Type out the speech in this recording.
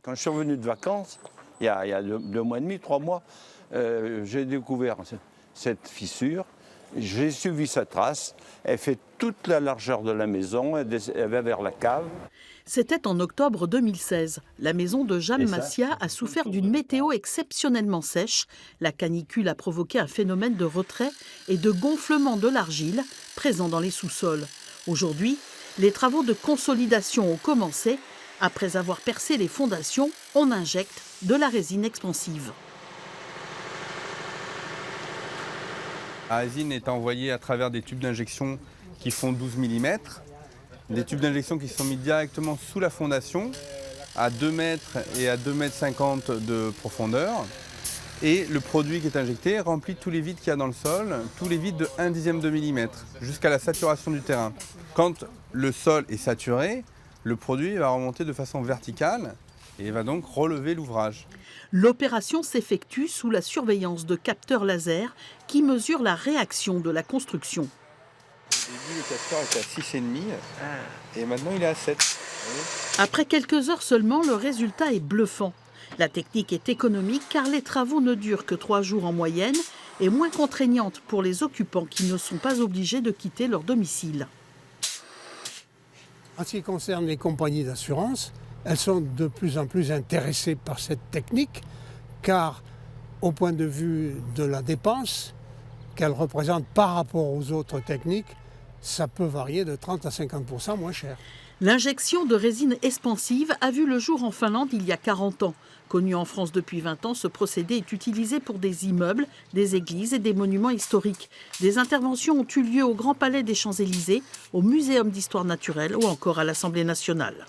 Quand je suis revenu de vacances, il y a 2 mois et demi, 3 mois, j'ai découvert cette fissure. J'ai suivi sa trace. Elle fait toute la largeur de la maison. Elle va vers la cave. C'était en octobre 2016. La maison de Jeanne Massia a souffert d'une météo exceptionnellement sèche. La canicule a provoqué un phénomène de retrait et de gonflement de l'argile présent dans les sous-sols. Aujourd'hui, les travaux de consolidation ont commencé. Après avoir percé les fondations, on injecte de la résine expansive. La résine est envoyée à travers des tubes d'injection qui font 12 mm. Des tubes d'injection qui sont mis directement sous la fondation, à 2 mètres et à 2,50 m de profondeur. Et le produit qui est injecté remplit tous les vides qu'il y a dans le sol, tous les vides de 1/10 de millimètre, jusqu'à la saturation du terrain. Quand le sol est saturé, le produit va remonter de façon verticale et va donc relever l'ouvrage. L'opération s'effectue sous la surveillance de capteurs laser qui mesurent la réaction de la construction. Au début, le capteur était à 6,5 et maintenant il est à 7. Après quelques heures seulement, le résultat est bluffant. La technique est économique car les travaux ne durent que 3 jours en moyenne et moins contraignante pour les occupants qui ne sont pas obligés de quitter leur domicile. En ce qui concerne les compagnies d'assurance, elles sont de plus en plus intéressées par cette technique car au point de vue de la dépense qu'elle représente par rapport aux autres techniques, ça peut varier de 30 à 50% moins cher. L'injection de résine expansive a vu le jour en Finlande il y a 40 ans. Connu en France depuis 20 ans, ce procédé est utilisé pour des immeubles, des églises et des monuments historiques. Des interventions ont eu lieu au Grand Palais des Champs-Élysées, au Muséum d'histoire naturelle ou encore à l'Assemblée nationale.